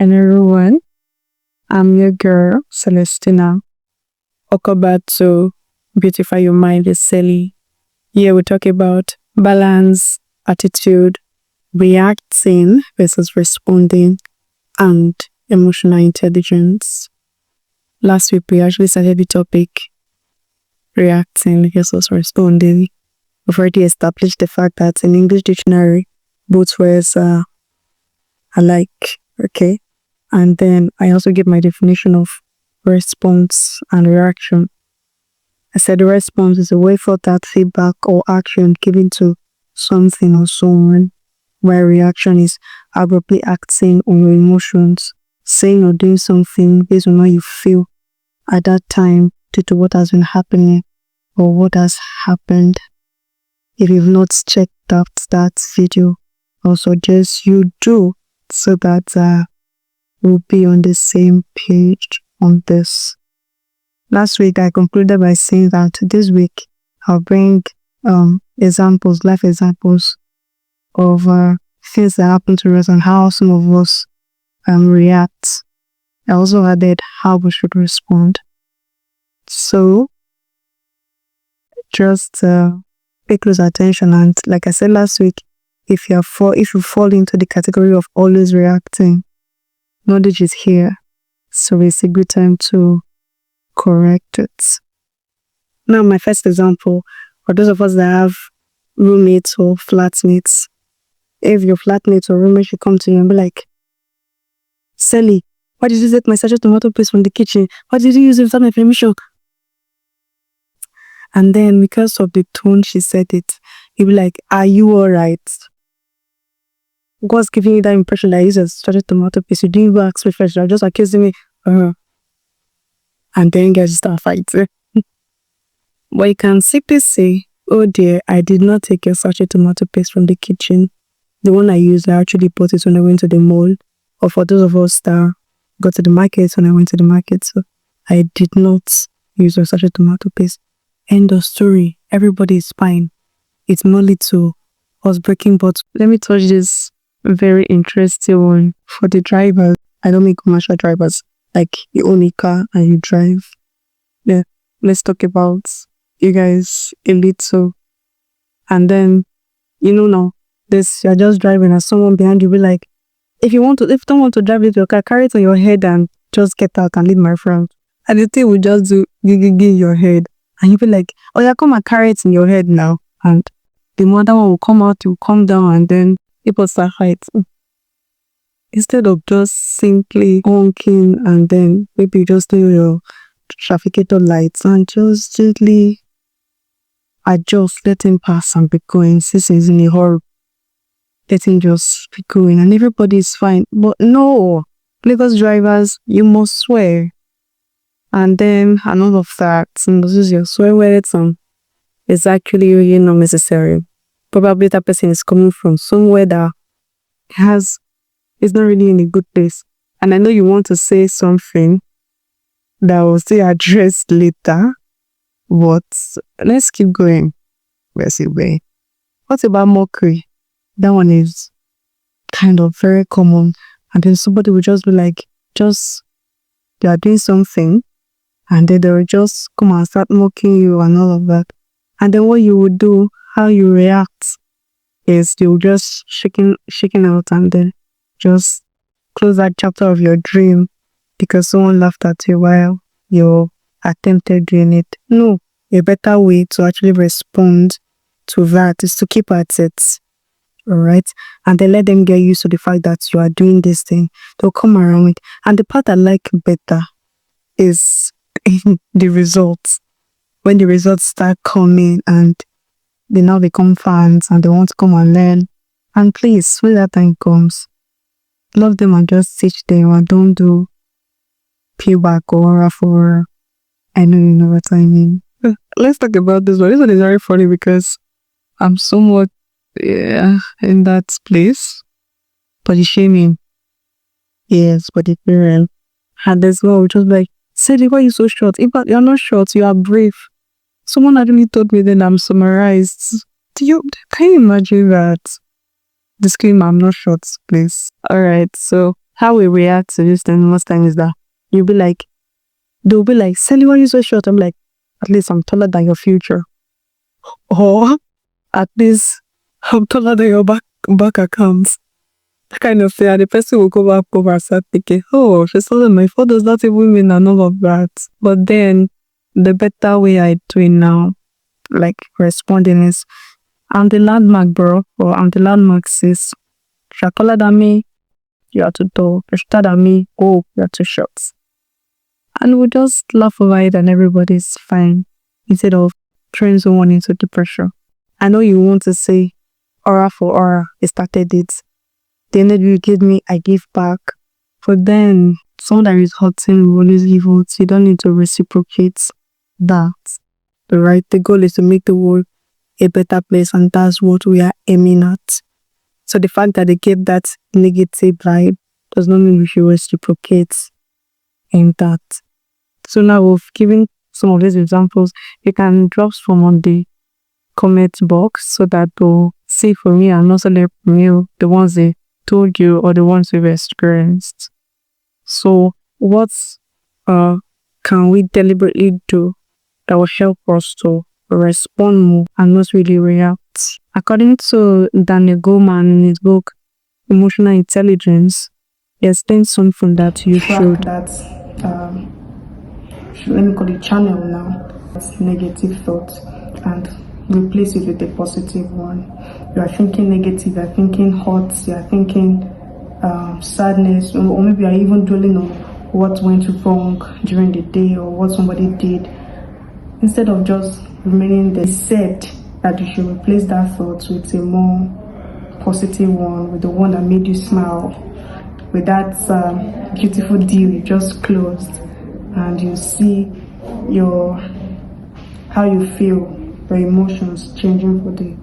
And everyone, I'm your girl, Celestina. Welcome back to Beautify Your Mind is Silly. Here we talk about balance, attitude, reacting versus responding, and emotional intelligence. Last week, we actually started the topic reacting versus responding. We've already established the fact that in English dictionary, both words are alike, okay? And then I also give my definition of response and reaction. I said the response is a way for that feedback or action given to something or someone, while reaction is abruptly acting on your emotions, saying or doing something based on how you feel at that time due to what has been happening or what has happened. If you've not checked out that video, I'll suggest you do so that we'll be on the same page on this. Last week, I concluded by saying that this week, I'll bring examples, life examples of things that happen to us and how some of us react. I also added how we should respond. So, just pay close attention. And like I said last week, if you fall into the category of always reacting, knowledge is here. So it's a good time to correct it. Now, my first example, for those of us that have roommates or flatmates, if your flatmate or roommate should come to you and be like, Sally, why did you take my sachet tomato paste from the kitchen? Why did you use it without my permission? And then because of the tone she said it, you'll be like, are you alright? God's giving you that impression that I use a sachet tomato paste. You didn't even ask me first, you're just accusing me. And then you guys start fighting. But you can simply say, oh dear, I did not take your sachet tomato paste from the kitchen. The one I used, I actually bought it when I went to the mall. Or for those of us that got to the market when I went to the market. So I did not use your sachet tomato paste. End of story. Everybody is fine. It's merely to us breaking bottles. Let me touch this very interesting one for the drivers. I don't mean commercial drivers. Like you own a car and you drive. Yeah, let's talk about you guys a little. And then, now, you're just driving and someone behind you be like, if you don't want to drive with your car, carry it on your head and just get out and leave my friend. And the thing will just do in your head. And you'll be like, oh yeah, come and carry it in your head now. And the mother one will come out, you come down, and then people start fighting. Instead of just simply honking and then maybe you just do your trafficator lights and just gently adjust, let him pass and be going. Since he's in a hurry, let him just be going and everybody is fine. But no, Lagos drivers, you must swear. And then all of that, and this is your swear words and it's actually really not necessary. Probably that person is coming from somewhere that is not really in a good place. And I know you want to say something that will still addressed later, but let's keep going. Where's it going? What about mockery? That one is kind of very common. And then somebody will just be like, they are doing something, and then they will just come and start mocking you and all of that. And then what you would do, how you react, is you'll just shaking out and then just close that chapter of your dream because someone laughed at you while you attempted doing it. No, a better way to actually respond to that is to keep at it. Alright? And then let them get used to the fact that you are doing this thing. They'll come around it. And the part I like better is the results. When the results start coming and they now become fans and they want to come and learn. And please, when that time comes, love them and just teach them and don't do payback or for I know you know what I mean. Let's talk about this one. This one is very funny because I'm somewhat in that place. Body shaming. Yes, body parent. And as well, just like, Sadie, why are you so short? In fact, you're not short, you are brave. Someone actually told me then I'm summarized. Can you imagine that? Disclaimer, I'm not short, please. Alright, so how we react to this thing most times is that they'll be like, Sally, why are you so short? I'm like, at least I'm taller than your future. Or at least I'm taller than your back accounts. That kind of thing. And the person will go back over and start thinking, oh, she's taller than my phone. Does that even mean and all of that? But then the better way I do it now, like responding is, I'm the landmark, bro. Or I'm the landmark, sis. You're taller than me. You are too tall. You're shorter than me. Oh, you're too short. And we just laugh over it and everybody's fine. Instead of throwing someone into the pressure. I know you want to say, aura for aura, I started it. The energy you give me, I give back. But then, someone that is hurting will always give out. You don't need to reciprocate that. Right? The goal is to make the world a better place, and that's what we are aiming at. So the fact that they gave that negative vibe does not mean we should reciprocate in that. So now we've given some of these examples. You can drop some on the comment box so that they'll see for me and also learn from you the ones they told you or the ones we've experienced. So what can we deliberately do that will help us to respond more and not really react? According to Daniel Goleman in his book Emotional Intelligence, he explains something that you should let me call it channel now. It's negative thoughts and replace it with a positive one. You are thinking negative, you are thinking hurt, you are thinking sadness, or maybe you are even dwelling on what went wrong during the day or what somebody did. Instead of just remaining there, said that you should replace that thought with a more positive one, with the one that made you smile, with that beautiful deal you just closed, and you see how you feel, your emotions changing for the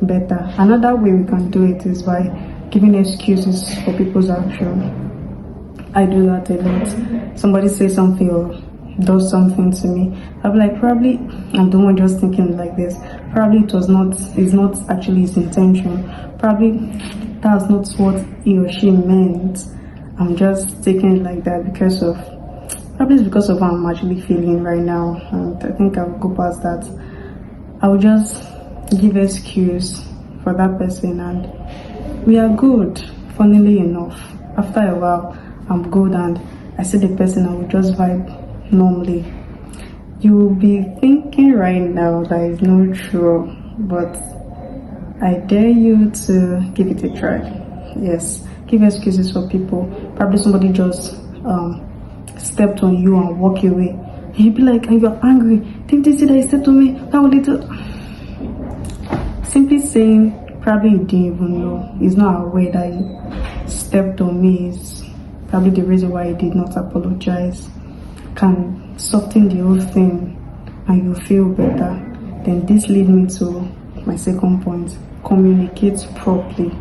better. Another way we can do it is by giving excuses for people's action. I do that a lot. Somebody says something or does something to me, I'll be like, probably I'm the one just thinking like this. Probably it's not actually his intention. Probably that's not what he or she meant. I'm just taking it like that because of how I'm actually feeling right now, and I think I'll go past that. I'll just give excuse for that person and we are good. Funnily enough, after a while I'm good and I see the person, I will just vibe normally. You will be thinking right now that is not true, but I dare you to give it a try. Yes, give excuses for people. Probably somebody just stepped on you and walk away, and you'd be like, and you're angry, didn't they say that he stepped on me? How would it do? Simply saying probably he didn't even know, he's not aware that he stepped on me, is probably the reason why he did not apologize, can soften the whole thing and you feel better. Then this leads me to my second point: communicate properly.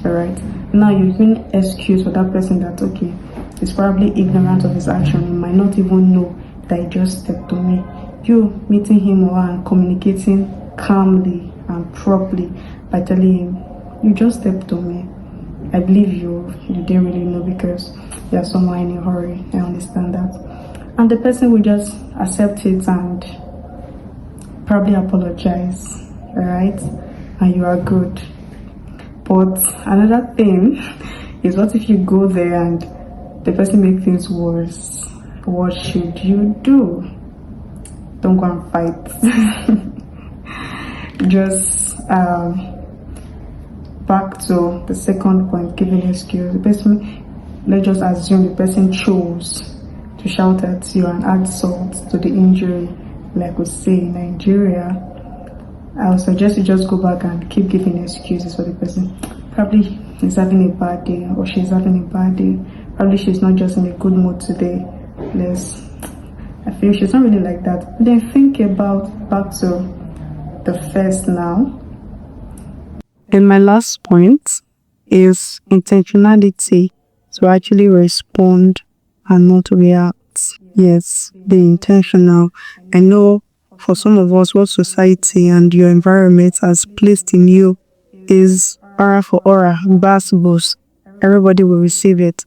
Alright, now you can excuse for that person that okay, he's probably ignorant of his action, he might not even know that he just stepped on me. You meeting him or her and communicating calmly and properly by telling him, you just stepped on me. I believe you didn't really know because you're somewhere in a hurry. I understand that. And the person will just accept it and probably apologize. Alright? And you are good. But another thing is, what if you go there and the person makes things worse? What should you do? Don't go and fight. Just back to the second point, giving excuse. The person, let's just assume the person chose to shout at you and add salt to the injury, like we say in Nigeria. I would suggest you just go back and keep giving excuses for the person. Probably he's having a bad day or she's having a bad day. Probably she's not just in a good mood today. I feel she's not really like that. Then think about back to the first now. And my last point is intentionality, to actually respond and not react. Yes, be intentional. I know for some of us, what society and your environment has placed in you is aura for aura, bass boost. Everybody will receive it.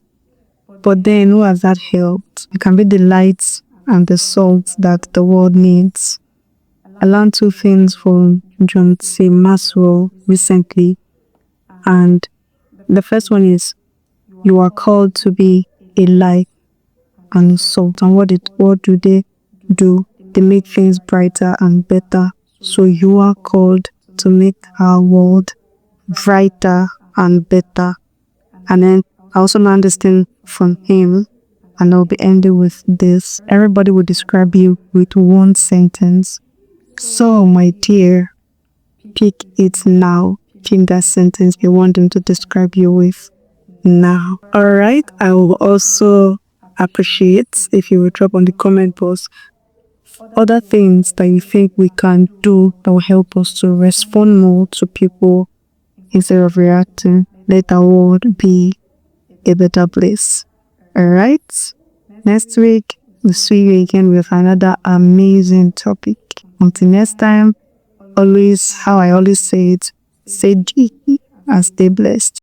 But then, who has that helped? You can be the light and the salt that the world needs. I learned 2 things from John C. Maxwell recently, and the first one is you are called to be a light and a salt. And what do they do? They make things brighter and better. So you are called to make our world brighter and better. And then I also learned this thing from him, and I'll be ending with this. Everybody will describe you with one sentence. So, my dear, pick it now. Pick that sentence you want them to describe you with now. Alright, I will also appreciate if you will drop on the comment box other things that you think we can do that will help us to respond more to people instead of reacting. Let our world be a better place. Alright? Next week, we'll see you again with another amazing topic. Until next time, always, how I always say it, say G and stay blessed.